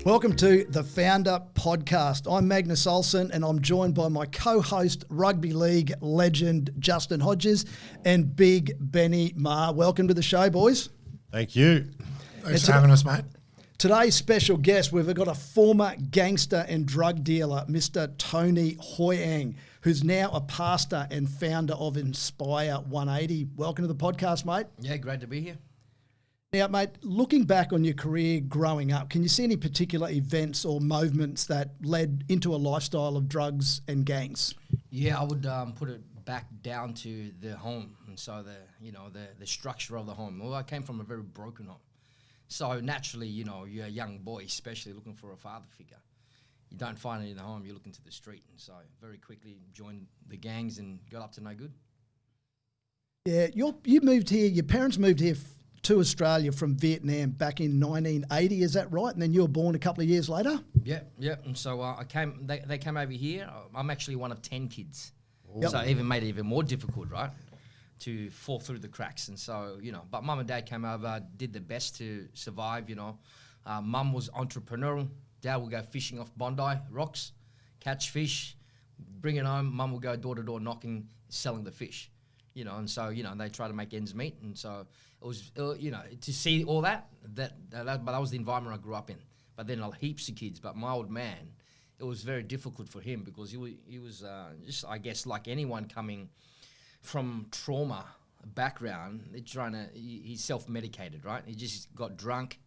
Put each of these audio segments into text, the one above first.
Welcome to the Founder Podcast. I'm Magnus Olsen and I'm joined by my co-host, rugby league legend Justin Hodges and Big Benny Maher. Welcome to the show, boys. Thank you. Thanks for having us, mate. Today's special guest, we've got a former gangster and drug dealer, Mr. Tony Hoang, who's now a pastor and founder of Inspire 180. Welcome to the podcast, mate. Yeah, great to be here. Now, mate, looking back on your career growing up, can you see any particular events or movements that led into a lifestyle of drugs and gangs? Yeah, I would put it back down to the home, and so the structure of the home. Well, I came from a very broken home, so naturally, you're a young boy, especially looking for a father figure. You don't find it in the home; you look into the street, and so very quickly joined the gangs and got up to no good. Yeah, you moved here. Your parents moved here to Australia from Vietnam back in 1980, is that right? And then you were born a couple of years later? Yeah. And so they came over here. I'm actually one of 10 kids. Yep. So it even made it even more difficult, right? To fall through the cracks. And so, but mum and dad came over, did their best to survive, Mum was entrepreneurial. Dad would go fishing off Bondi rocks, catch fish, bring it home. Mum would go door to door knocking, selling the fish. And so, they try to make ends meet. And so it was, to see all that was the environment I grew up in. But then heaps of kids. But my old man, it was very difficult for him because he was just, I guess, like anyone coming from trauma background, he's self-medicated, right? He just got drunk.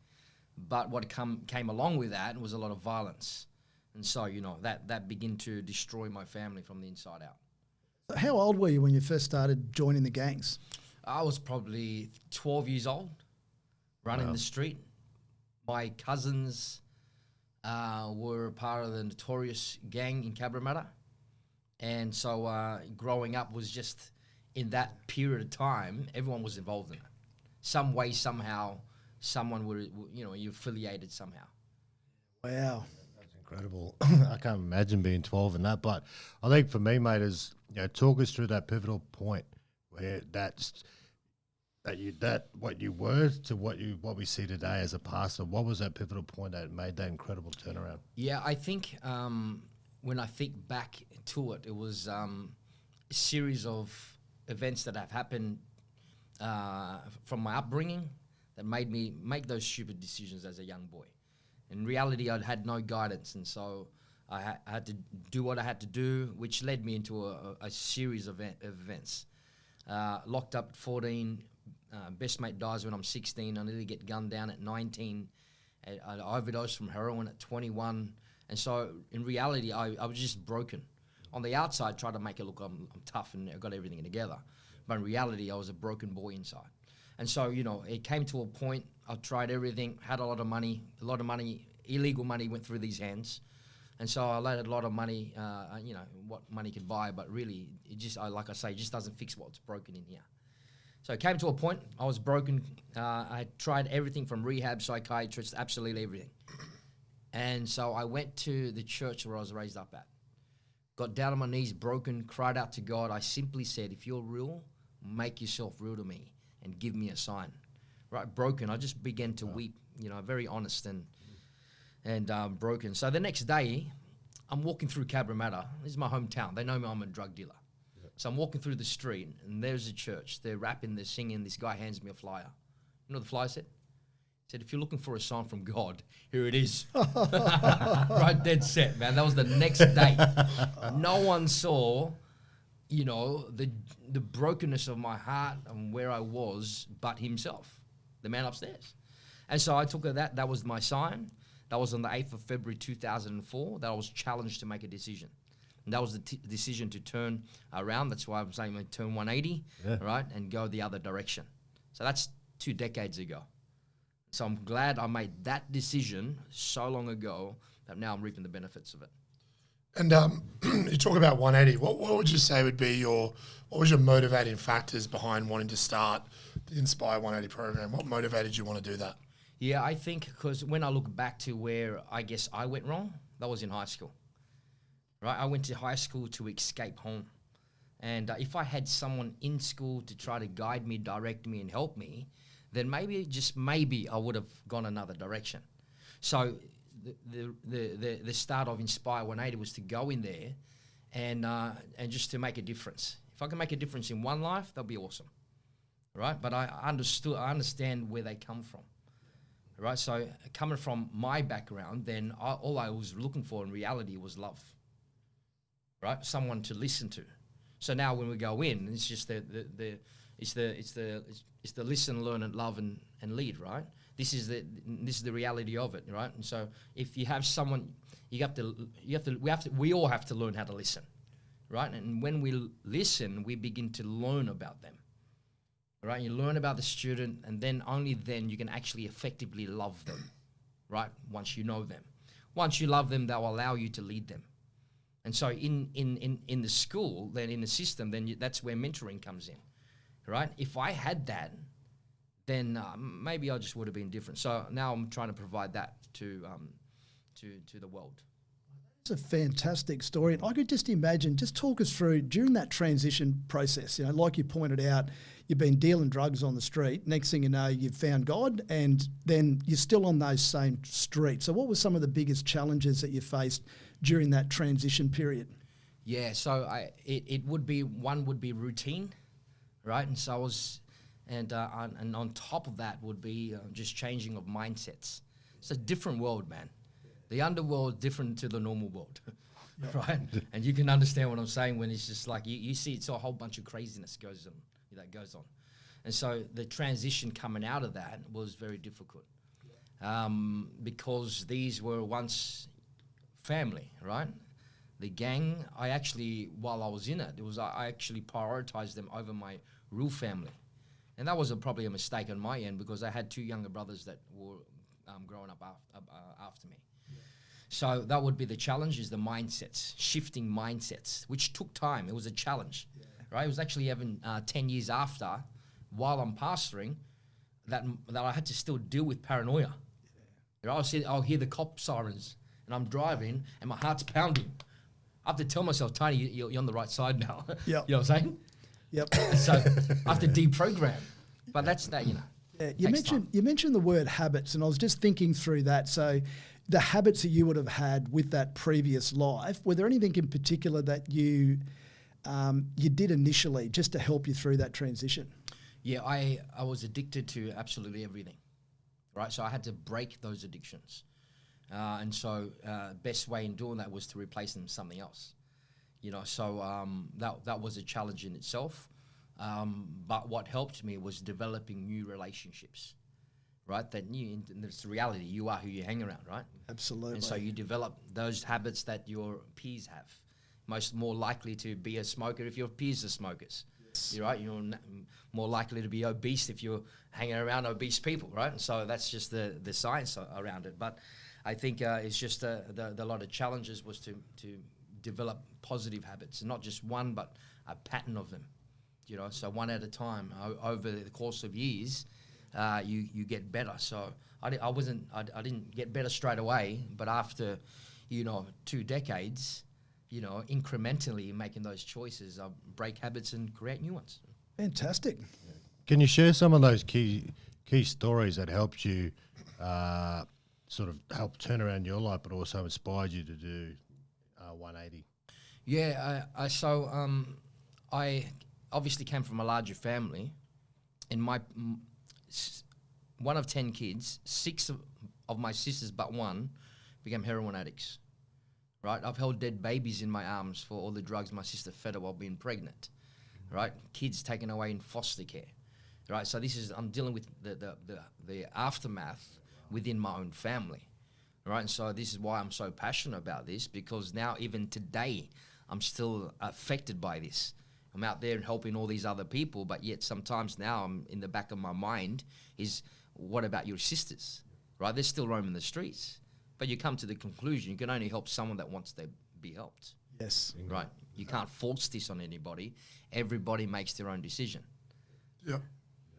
But what came along with that was a lot of violence. And so, that began to destroy my family from the inside out. How old were you when you first started joining the gangs? I was probably 12 years old, running the street. My cousins were part of the notorious gang in Cabramatta. And so growing up was just in that period of time, everyone was involved in it. Some way, somehow, someone would, you're affiliated somehow. Wow. Incredible. I can't imagine being 12 and that, but I think for me, mate, is talk us through that pivotal point where what you were to what we see today as a pastor. What was that pivotal point that made that incredible turnaround? Yeah, I think when I think back to it, it was a series of events that have happened from my upbringing that made me make those stupid decisions as a young boy. In reality, I had no guidance, and so I had to do what I had to do, which led me into a series of events. Locked up at 14, best mate dies when I'm 16, I nearly get gunned down at 19, I overdosed from heroin at 21, and so in reality, I was just broken. On the outside, tried to make it look I'm tough and I got everything together, but in reality, I was a broken boy inside. And so, it came to a point, I tried everything, had a lot of money, illegal money went through these hands. And so I let a lot of money, what money could buy, but really, it just, like I say, it just doesn't fix what's broken in here. So it came to a point, I was broken. I tried everything from rehab, psychiatrist, absolutely everything. And so I went to the church where I was raised up at. Got down on my knees, broken, cried out to God. I simply said, if you're real, make yourself real to me and give me a sign. Right, broken. I just began to weep, very honest and broken. So the next day, I'm walking through Cabramatta. This is my hometown. They know me, I'm a drug dealer. Yep. So I'm walking through the street, and there's a church. They're rapping, they're singing. This guy hands me a flyer. You know what the flyer said? He said, if you're looking for a sign from God, here it is. Right, dead set, man. That was the next day. No one saw, the brokenness of my heart and where I was, but himself, the man upstairs. And so I took that. That was my sign. That was on the 8th of February 2004 that I was challenged to make a decision. And that was the decision to turn around. That's why I'm saying turn 180, right, and go the other direction. So that's 2 decades ago. So I'm glad I made that decision so long ago that now I'm reaping the benefits of it. And you talk about 180. What would you say would be what was your motivating factors behind wanting to start the Inspire 180 program? What motivated you want to do that? Yeah, I think because when I look back to where I guess I went wrong, that was in high school. Right, I went to high school to escape home. And if I had someone in school to try to guide me, direct me, and help me, then maybe, just maybe, I would have gone another direction. So the start of Inspire 180 was to go in there and just to make a difference. If I can make a difference in one life, that'll be awesome, right? But I understand where they come from, right? So coming from my background, then all I was looking for in reality was love, right? Someone to listen to. So now when we go in, it's just the listen, learn, and love and lead, right? This is the reality of it, right? And so if you have someone, we all have to learn how to listen, right? And when we listen, we begin to learn about them, right? You learn about the student, and then only then you can actually effectively love them, right? Once you know them, once you love them, they'll allow you to lead them. And so in the school, then in the system, then that's where mentoring comes in, right? If I had that, then maybe I just would have been different. So now I'm trying to provide that to the world. It's a fantastic story. And I could just imagine, just talk us through during that transition process, you know, like you pointed out, you've been dealing drugs on the street. Next thing you know, you've found God, and then you're still on those same streets. So what were some of the biggest challenges that you faced during that transition period? Yeah, so it would be routine, right? And so I was, and on top of that would be just changing of mindsets. It's a different world, man. The underworld different to the normal world, right? And you can understand what I'm saying when it's just like you see it's a whole bunch of craziness goes on. And so the transition coming out of that was very difficult because these were once family, right? The gang, while I was in it, I actually prioritized them over my real family. And that was probably a mistake on my end because I had two younger brothers that were growing up after me. So that would be the challenge, is the mindsets, shifting mindsets, which took time. It was a challenge, right? It was actually even 10 years after, while I'm pastoring, that I had to still deal with paranoia. You know, I'll hear the cop sirens, and I'm driving, and my heart's pounding. I have to tell myself, Tony, you're on the right side now. Yep. You know what I'm saying? Yep. So I have to deprogram. But that's that, you know. Yeah, you mentioned the word habits, and I was just thinking through that. So the habits that you would have had with that previous life, were there anything in particular that you did initially just to help you through that transition? Yeah, I was addicted to absolutely everything, right? So I had to break those addictions. And so best way in doing that was to replace them with something else. You know, so that was a challenge in itself. But what helped me was developing new relationships, right? And it's the reality. You are who you hang around, right? Absolutely. And so you develop those habits that your peers have. More likely to be a smoker if your peers are smokers. Yes. You're right. You're more likely to be obese if you're hanging around obese people, right? And so that's just the science around it. But I think it's just the lot of challenges was to develop positive habits, and not just one, but a pattern of them. You know, so one at a time over the course of years, you get better. So I didn't get better straight away, but after, 2 decades, incrementally making those choices, I break habits and create new ones. Fantastic. Can you share some of those key stories that helped you sort of help turn around your life, but also inspired you to do 180? Yeah, I obviously came from a larger family, and my one of 10 kids, 6 of my sisters but one became heroin addicts. Right, I've held dead babies in my arms for all the drugs my sister fed her while being pregnant. Right, kids taken away in foster care. Right, so I'm dealing with the aftermath within my own family. Right, and so this is why I'm so passionate about this, because now even today I'm still affected by this. I'm out there helping all these other people, but yet sometimes now I'm in the back of my mind is, what about your sisters? Right, they're still roaming the streets. But you come to the conclusion you can only help someone that wants to be helped. Yes. Right. You can't force this on anybody. Everybody makes their own decision. Yeah.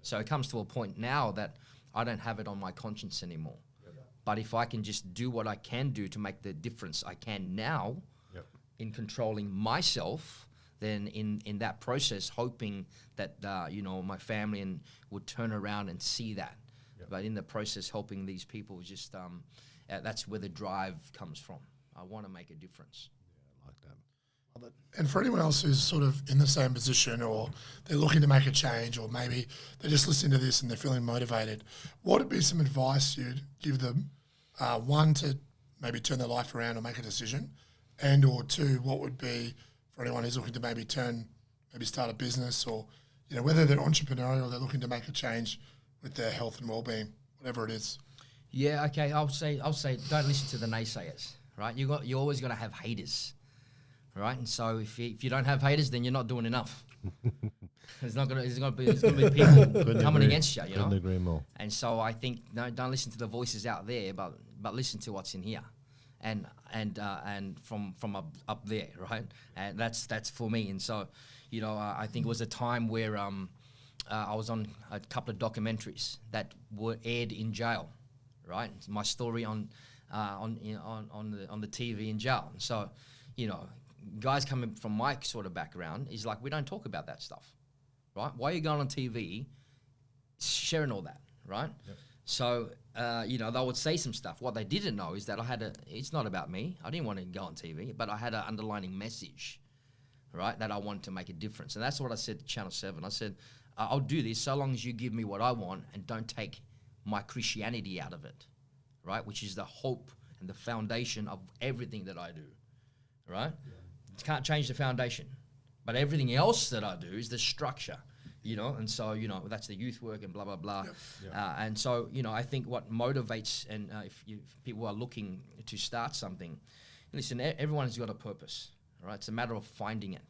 So it comes to a point now that I don't have it on my conscience anymore. But if I can just do what I can do to make the difference I can now in controlling myself, then in that process, hoping that, my family would turn around and see that. But in the process, helping these people just that's where the drive comes from. I want to make a difference. I like that. Love it. And for anyone else who's sort of in the same position, or they're looking to make a change, or maybe they're just listening to this and they're feeling motivated, what would be some advice you'd give them? One, to maybe turn their life around or make a decision, and or two, what would be for anyone who's looking to maybe start a business, or whether they're entrepreneurial or they're looking to make a change with their health and well-being, whatever it is. Yeah, okay. I'll say don't listen to the naysayers, right? You're always going to have haters, right? And so if you don't have haters, then you're not doing enough. There's going to be people coming against you, Couldn't agree more. And so I think don't listen to the voices out there, but listen to what's in here, and from up there, right? And that's for me. And so, I think it was a time where I was on a couple of documentaries that were aired in jail, right? It's my story on the TV in jail. And so, guys coming from my sort of background is like, we don't talk about that stuff, right? Why are you going on TV sharing all that, right? Yep. So, they would say some stuff. What they didn't know is that it's not about me. I didn't want to go on TV, but I had an underlining message, right, that I wanted to make a difference. And that's what I said to Channel 7. I said, I'll do this so long as you give me what I want and don't take my Christianity out of it, right, which is the hope and the foundation of everything that I do, right? Yeah. Can't change the foundation, but everything else that I do is the structure, and so, that's the youth work and blah, blah, blah. Yep. Yep. And so, I think what motivates, and if people are looking to start something, listen, everyone's got a purpose, right? It's a matter of finding it.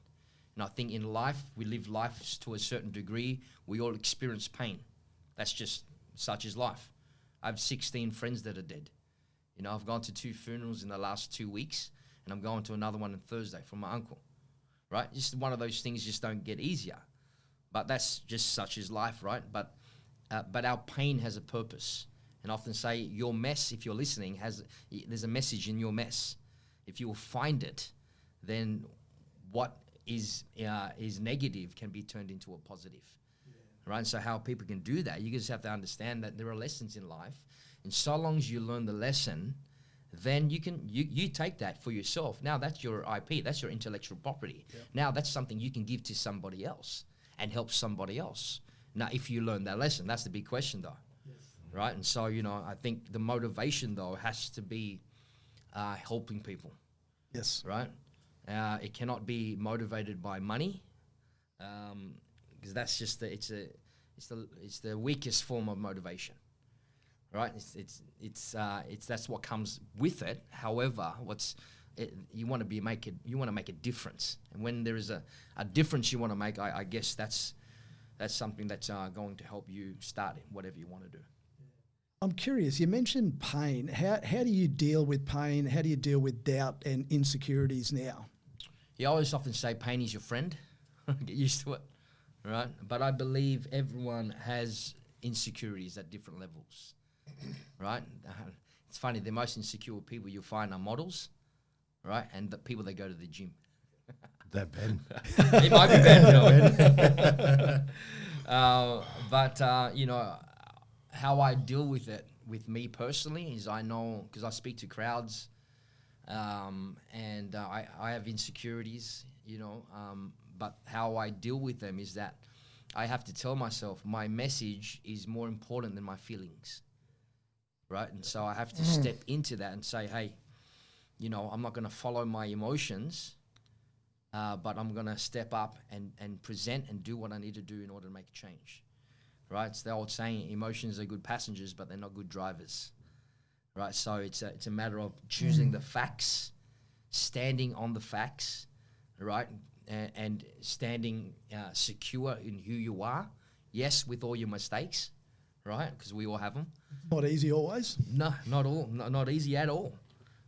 And I think in life, we live life to a certain degree. We all experience pain. That's just such is life. I have 16 friends that are dead. I've gone to 2 funerals in the last 2 weeks, and I'm going to another one on Thursday from my uncle, right? Just one of those things just don't get easier. But that's just such is life, right? But our pain has a purpose. And I often say your mess, if you're listening, there's a message in your mess. If you will find it, then what is negative can be turned into a positive, right? And so how people can do that, you just have to understand that there are lessons in life. And so long as you learn the lesson, then you take that for yourself. Now that's your IP, that's your intellectual property. Yep. Now that's something you can give to somebody else and help somebody else. Now, if you learn that lesson, that's the big question though, yes. Right? And so, I think the motivation though has to be helping people. Yes. Right? It cannot be motivated by money, because that's just it's the weakest form of motivation. Right, it's that's what comes with it. However, you want to make a difference, and when there is a difference you want to make, I guess that's something that's going to help you start whatever you want to do. I'm curious. You mentioned pain. How do you deal with pain? How do you deal with doubt and insecurities now? Yeah, I always often say pain is your friend. Get used to it, right? But I believe everyone has insecurities at different levels. Right? It's funny, the most insecure people you'll find are models, right? And the people that go to the gym. That Ben. It might be Ben. But how I deal with it, with me personally, is I know, because I speak to crowds, and I have insecurities, but how I deal with them is that I have to tell myself my message is more important than my feelings. Right, and so I have to step into that and say, hey, I'm not going to follow my emotions, but I'm going to step up and present and do what I need to do in order to make a change. Right, it's the old saying, emotions are good passengers, but they're not good drivers. Right, so it's a matter of choosing the facts, standing on the facts, right, and standing secure in who you are. Yes, with all your mistakes. Right, because we all have them. Not easy always. No, not all. Not easy at all.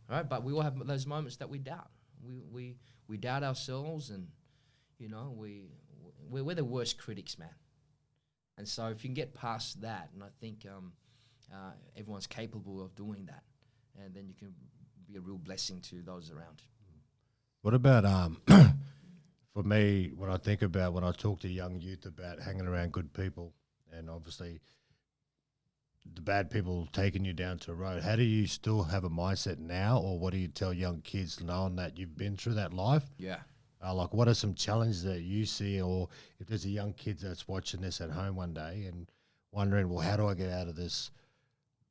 Right, but we all have those moments that we doubt. We doubt ourselves, and we're the worst critics, man. And so if you can get past that, and I think everyone's capable of doing that, and then you can be a real blessing to those around. What about for me? When I think about when I talk to young youth about hanging around good people, and obviously the bad people taking you down to a road, how do you still have a mindset now, or what do you tell young kids knowing that you've been through that life? Yeah. Like, what are some challenges that you see, or if there's a young kid that's watching this at home one day and wondering, well, how do I get out of this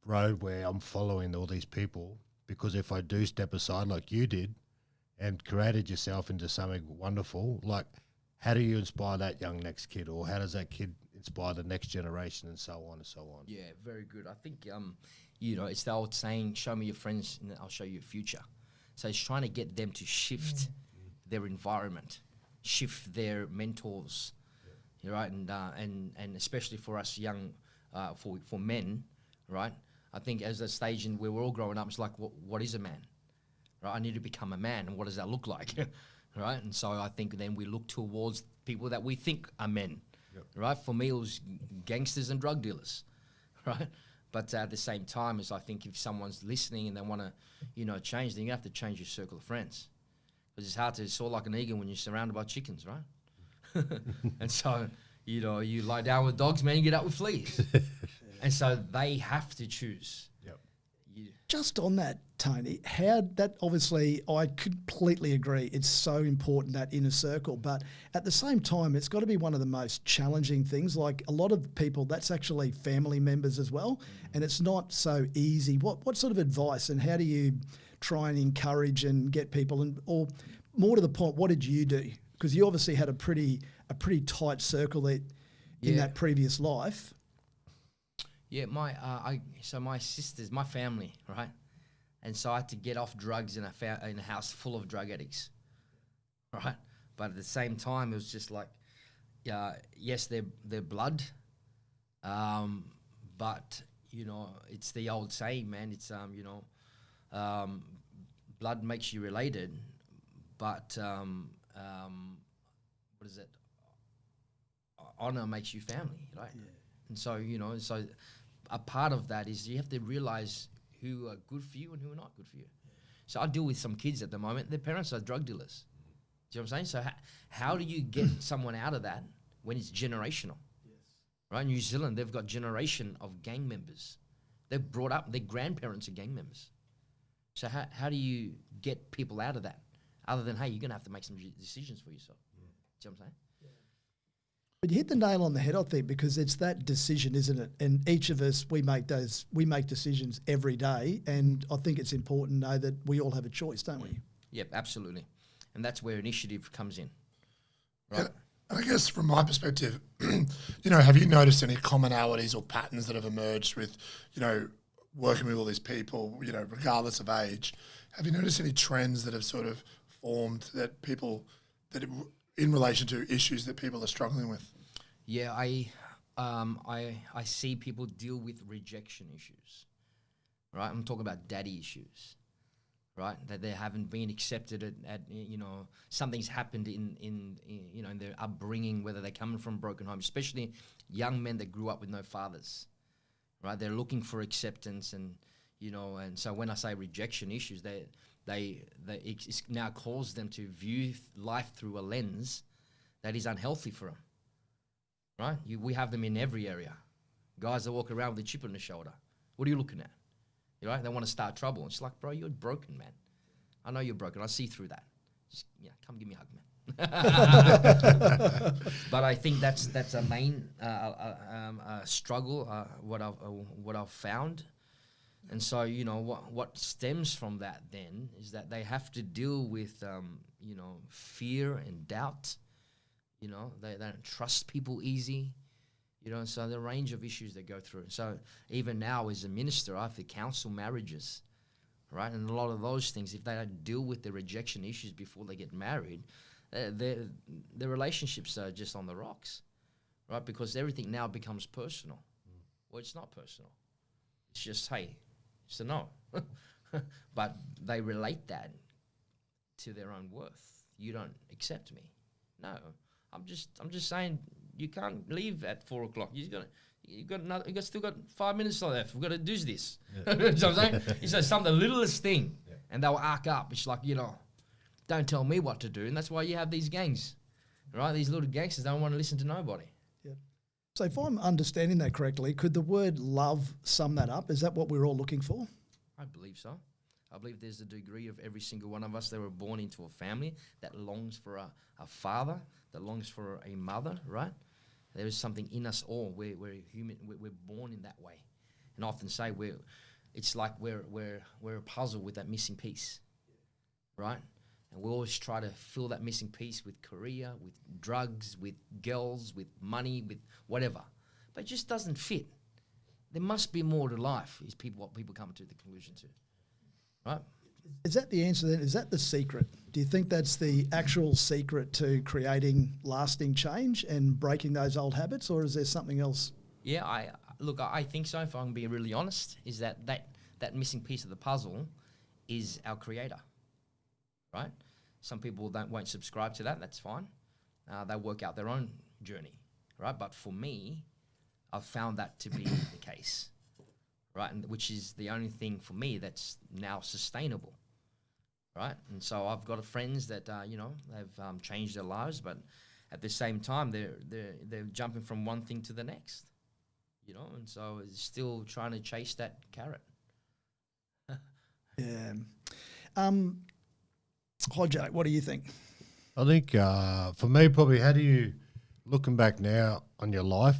road where I'm following all these people? Because if I do step aside like you did and created yourself into something wonderful, like, how do you inspire that young next kid, or how does that kid inspire the next generation, and so on and so on? Yeah, very good. I think, you know, it's the old saying, show me your friends and I'll show you your future. So it's trying to get them to shift their environment, shift their mentors, right? And especially for us young, for men, right? I think as a stage in where we're all growing up, it's like, what is a man? Right? I need to become a man, and what does that look like? Right? And so I think then we look towards people that we think are men. Right? For me, it was gangsters and drug dealers, right? But at the same time, is I think if someone's listening and they want to, you know, change, then you have to change your circle of friends. Because it's hard to soar like an eagle when you're surrounded by chickens, right? And so, you know, you lie down with dogs, man, you get up with fleas. And so they have to choose. Just on that, Tony, how that obviously I completely agree. It's so important, that inner circle, but at the same time, it's got to be one of the most challenging things. Like a lot of people, that's actually family members as well, and it's not so easy. What sort of advice and how do you try and encourage and get people, and or more to the point, what did you do? Because you obviously had a pretty tight circle that in that previous life. Yeah, my sisters, my family, right? And so I had to get off drugs in a house full of drug addicts, right? But at the same time, it was just like, yes, they're blood, but you know, it's the old saying, man. It's you know, blood makes you related, but what is it? Honor makes you family, right? Yeah. And so, you know, so a part of that is you have to realize who are good for you and who are not good for you. So I deal with some kids at the moment, their parents are drug dealers. Do you know what I'm saying? So how do you get someone out of that when it's generational? Yes. Right? In New Zealand, they've got generation of gang members. They're brought up, their grandparents are gang members. So how do you get people out of that? Other than, hey, you're going to have to make some decisions for yourself. Do you know what I'm saying? But you hit the nail on the head, I think, because it's that decision, isn't it? And each of us, we make decisions every day, and I think it's important to know that we all have a choice, don't we? Yep, absolutely. And that's where initiative comes in. Right? I guess from my perspective, you know, have you noticed any commonalities or patterns that have emerged with, you know, working with all these people, you know, regardless of age? Have you noticed any trends that have sort of formed that people, that in relation to issues that people are struggling with? Yeah, I see people deal with rejection issues, right? I'm talking about daddy issues, right? That they haven't been accepted at you know, something's happened in you know, in their upbringing, whether they're coming from broken homes, especially young men that grew up with no fathers, right? They're looking for acceptance, and you know, and so when I say rejection issues, it now calls them to view life through a lens that is unhealthy for them, right? We have them in every area. Guys that walk around with a chip on the shoulder. What are you looking at? Right? They want to start trouble. It's like, bro, you're broken, man. I know you're broken. I see through that. Just, yeah, come give me a hug, man. But I think that's a main struggle. What I've found. And so, you know, what stems from that then is that they have to deal with, you know, fear and doubt. You know, they don't trust people easy. You know, so the range of issues they go through. So even now as a minister, I have to counsel marriages, right? And a lot of those things, if they don't deal with the rejection issues before they get married, their relationships are just on the rocks, right? Because everything now becomes personal. Well, it's not personal. It's just, hey, it's a no. But they relate that to their own worth. You don't accept me. No, I'm just saying you can't leave at 4 o'clock. You still got 5 minutes left. We've got to do this. Yeah. You know what I'm saying? It's just the littlest thing, and they'll arc up. It's like, you know, don't tell me what to do, and that's why you have these gangs, right? These little gangsters don't want to listen to nobody. So if I'm understanding that correctly, could the word love sum that up? Is that what we're all looking for? I believe so. I believe there's a degree of every single one of us that were born into a family that longs for a father, that longs for a mother, right? There is something in us all. We're human. We're born in that way. And I often say it's like we're a puzzle with that missing piece, right? And we always try to fill that missing piece with career, with drugs, with girls, with money, with whatever. But it just doesn't fit. There must be more to life, is what people come to the conclusion to, right? Is that the answer then? Is that the secret? Do you think that's the actual secret to creating lasting change and breaking those old habits, or is there something else? Yeah, I think so, if I'm being really honest, is that missing piece of the puzzle is our creator, right? Some people won't subscribe to that, that's fine. They work out their own journey, right? But for me, I've found that to be the case, right? And which is the only thing for me that's now sustainable, right? And so I've got friends that they've changed their lives, but at the same time they're jumping from one thing to the next, and so it's still trying to chase that carrot. Yeah. Hodjo, what do you think? I think for me, probably, how do you, looking back now on your life,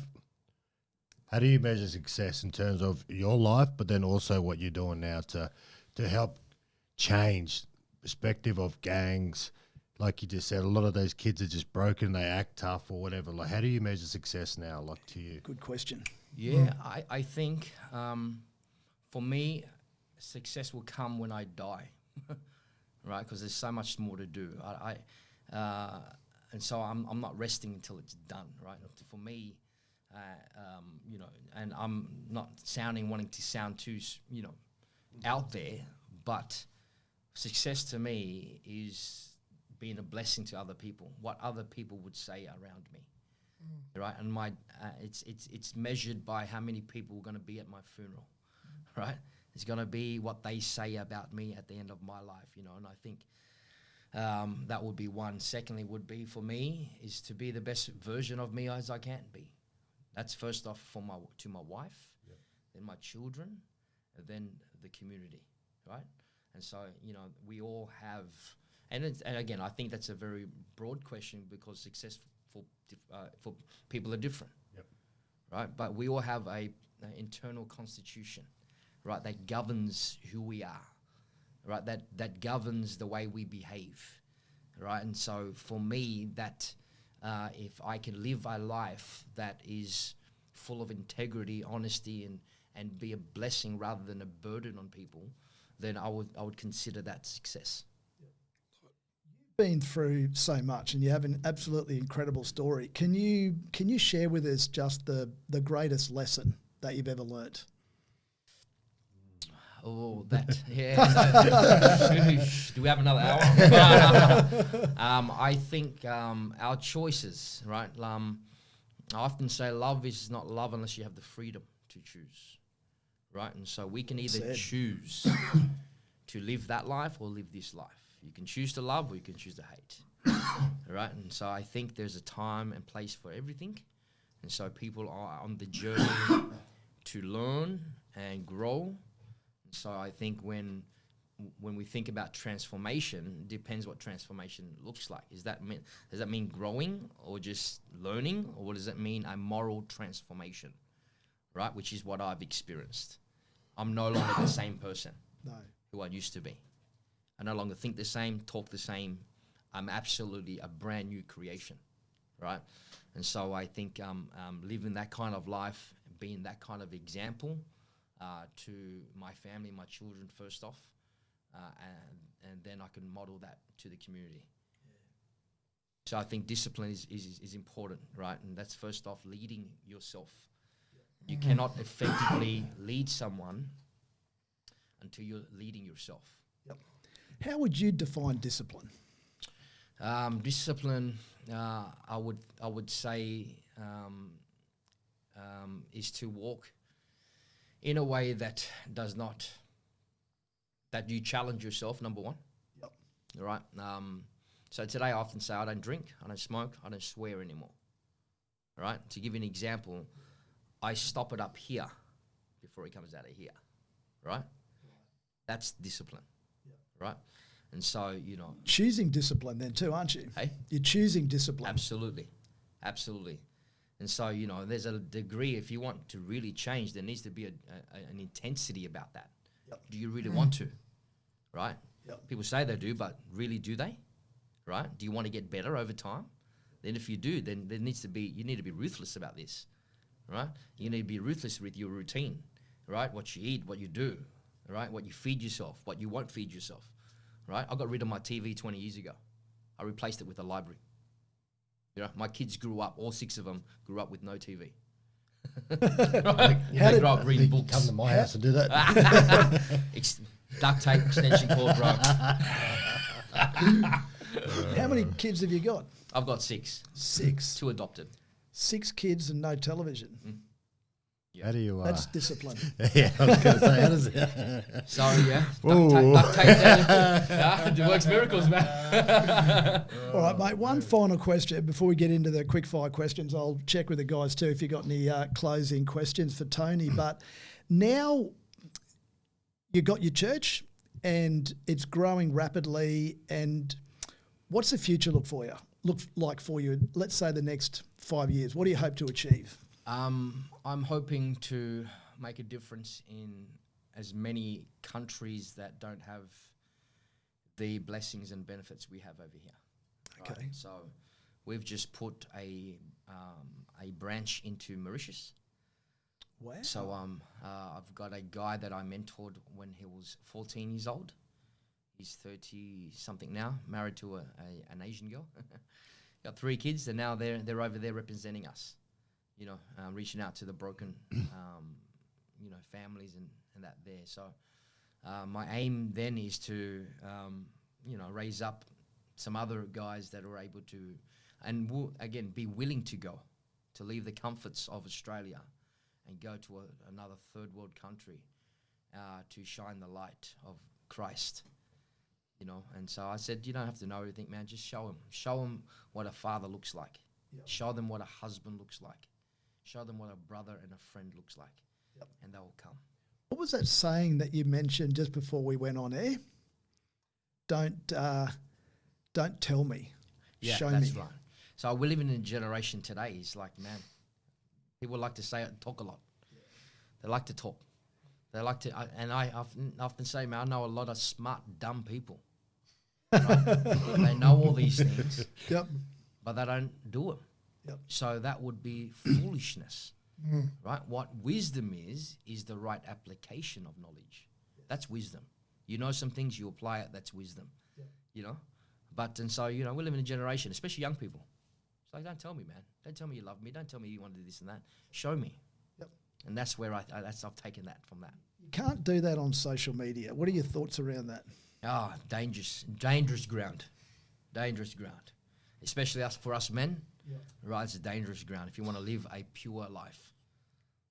how do you measure success in terms of your life, but then also what you're doing now to help change perspective of gangs? Like you just said, a lot of those kids are just broken, they act tough or whatever. Like, how do you measure success now, like, to you? Good question. Yeah, I think for me, success will come when I die, right? Because there's so much more to do. And so I'm not resting until it's done, right? For me, and I'm not wanting to sound too, out there, but success to me is being a blessing to other people, what other people would say around me, right? And it's measured by how many people are going to be at my funeral, right? It's going to be what they say about me at the end of my life, and I think that would be one. Secondly, would be for me is to be the best version of me as I can be. That's first off to my wife, then my children, and then the community, right? And so, we all have, and again, I think that's a very broad question because success for people are different, right? But we all have an internal constitution, right, that governs who we are, right? That governs the way we behave, right? And so for me, that if I can live a life that is full of integrity, honesty, and be a blessing rather than a burden on people, then I would consider that success. You've been through so much, and you have an absolutely incredible story. Can you share with us just the greatest lesson that you've ever learnt? Oh, that, yeah. Do we have another hour? I think our choices, right? I often say love is not love unless you have the freedom to choose, right? And so we can either choose to live that life or live this life. You can choose to love or you can choose to hate, right? And so I think there's a time and place for everything. And so people are on the journey to learn and grow. So I think when we think about transformation, it depends what transformation looks like. Does that mean growing or just learning, or does it mean a moral transformation, right? Which is what I've experienced. I'm no longer the same person who I used to be. I no longer think the same, talk the same. I'm absolutely a brand new creation, right? And so I think living that kind of life, being that kind of example, to my family, my children first off, and then I can model that to the community. So I think discipline is important, right? And that's first off leading yourself. You cannot effectively lead someone until you're leading yourself. How would you define discipline? Discipline, I would say, is to walk in a way that that you challenge yourself, number one. All right. So today I often say I don't drink, I don't smoke, I don't swear anymore. right? To give you an example, I stop it up here before he comes out of here, right? That's discipline, right? And so, Choosing discipline then too, aren't you? Hey? You're choosing discipline. Absolutely. And so, there's a degree, if you want to really change, there needs to be an intensity about that. Yep. Do you really want to, right? Yep. People say they do, but really do they, right? Do you want to get better over time? Then if you do, then you need to be ruthless about this, right? You need to be ruthless with your routine, right? What you eat, what you do, right? What you feed yourself, what you won't feed yourself, right? I got rid of my TV 20 years ago. I replaced it with a library. My kids grew up, all 6 of them grew up with no TV. Right? They grew up reading books. Come to my house and do that. Duct tape, extension cord, bro. How many kids have you got? I've got 6. 6. 2 adopted. 6 kids and no television. How do you? That's discipline. Yeah, I was going to say, how does it? So duct tape, it works miracles, man. All right, mate. One final question before we get into the quick fire questions. I'll check with the guys too if you got any closing questions for Tony. But now you got your church and it's growing rapidly. And what's the future look like for you? Let's say the next 5 years. What do you hope to achieve? I'm hoping to make a difference in as many countries that don't have the blessings and benefits we have over here. Okay. Right? So we've just put a branch into Mauritius. Wow. So I've got a guy that I mentored when he was 14 years old. He's 30 something now, married to an Asian girl. Got 3 kids, and now they're over there representing us. Reaching out to the broken, families and that there. So my aim then is to, raise up some other guys that are able to, and will, again, be willing to go, to leave the comforts of Australia and go to another third world country to shine the light of Christ. And so I said, you don't have to know everything, man. Just show them what a father looks like. Yep. Show them what a husband looks like. Show them what a brother and a friend looks like, and they will come. What was that saying that you mentioned just before we went on air? Don't tell me, show me. Right. So we're living in a generation today. It's like, man, people like to talk a lot. They like to talk. They like to, and I often say, man, I know a lot of smart, dumb people. Right? They know all these things, but they don't do it. Yep. So that would be foolishness, right? What wisdom is the right application of knowledge. That's wisdom. You know some things, you apply it, that's wisdom, And so, we live in a generation, especially young people. It's like, don't tell me, man. Don't tell me you love me. Don't tell me you want to do this and that. Show me. Yep. And that's where I've taken that from that. You can't do that on social media. What are your thoughts around that? Dangerous ground. Dangerous ground. Especially for us men. Right, it's a dangerous ground. If you want to live a pure life,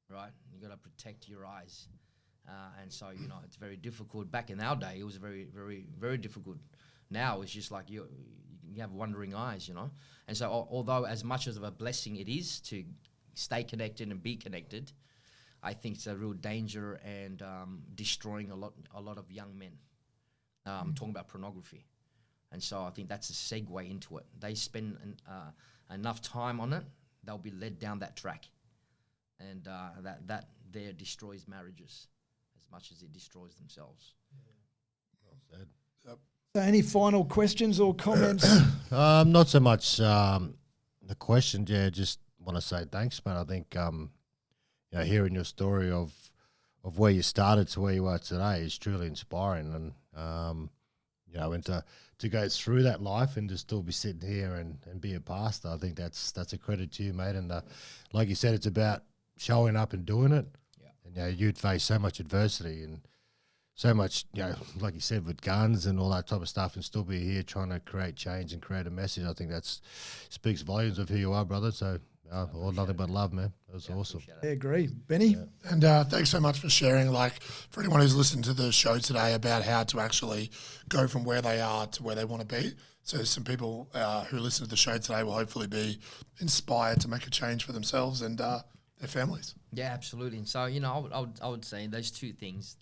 right, you got to protect your eyes, and so it's very difficult. Back in our day, it was very, very, very difficult. Now it's just like you have wandering eyes, And so, although as much as of a blessing it is to stay connected and be connected, I think it's a real danger and destroying a lot of young men. I'm talking about pornography, and so I think that's a segue into it. They spend enough time on it, they'll be led down that track, and that there destroys marriages as much as it destroys themselves. Well said. Yep. So any final questions or comments? Not so much the question. Yeah, just want to say thanks, man. I think hearing your story of where you started to where you are today is truly inspiring, and and to go through that life and to still be sitting here and be a pastor, I think that's a credit to you, mate. And like you said, it's about showing up and doing it. Yeah. And you'd face so much adversity and so much, like you said, with guns and all that type of stuff, and still be here trying to create change and create a message. I think that speaks volumes of who you are, brother. So All nothing but love, man. That was awesome. Appreciate I it. agree. Benny? And thanks so much for sharing. Like, for anyone who's listened to the show today about how to actually go from where they are to where they want to be. So some people who listen to the show today will hopefully be inspired to make a change for themselves and their families. Yeah, absolutely. And so, I would say those two things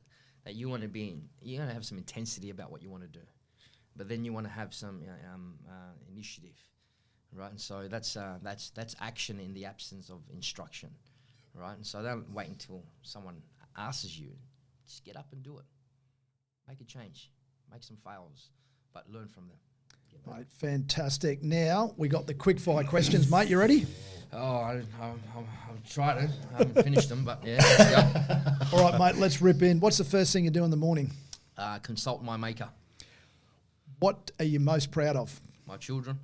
that you want to be in, you want to have some intensity about what you want to do, but then you want to have some initiative, right? And so that's action in the absence of instruction, right? And so don't wait until someone asks you. Just get up and do it. Make a change. Make some fails, but learn from them. Mate, fantastic. Now we got the quick fire questions, mate. You ready? Oh, I've tried it. I haven't finished them, but yeah, let's go. All right, mate, let's rip in. What's the first thing you do in the morning? Consult my maker, What are you most proud of? my children.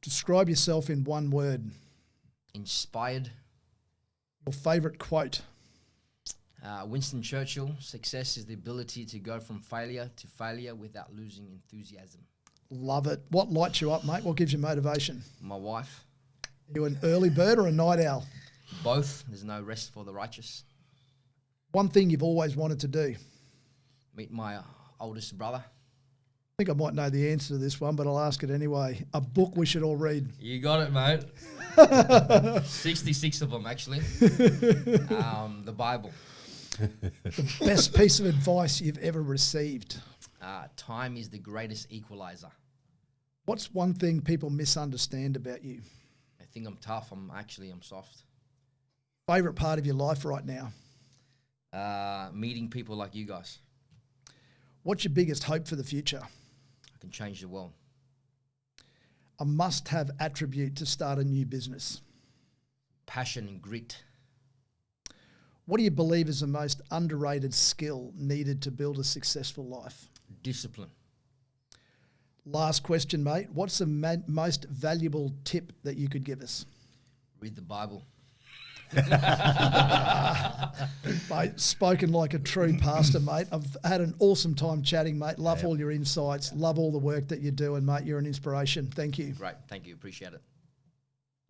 Describe yourself in one word. Inspired. Your favourite quote. Winston Churchill, success is the ability to go from failure to failure without losing enthusiasm. Love it. What lights you up, mate? What gives you motivation? My wife, You an early bird or a night owl? both. There's no rest for the righteous. One thing you've always wanted to do. Meet my oldest brother. I think I might know the answer to this one, but I'll ask it anyway. A book we should all read. You got it, mate. 66 of them, actually. The Bible. The best piece of advice you've ever received. Time is the greatest equalizer. What's one thing people misunderstand about you? I think I'm tough. I'm soft. Favourite part of your life right now? Meeting people like you guys. What's your biggest hope for the future? I can change the world. A must-have attribute to start a new business. Passion and grit. What do you believe is the most underrated skill needed to build a successful life? Discipline. Last question, mate. What's the most valuable tip that you could give us? Read the Bible. Mate, spoken like a true pastor, mate. I've had an awesome time chatting, mate. Love all your insights. Love all the work that you're doing, mate. You're an inspiration. Thank you. Great. Thank you. Appreciate it.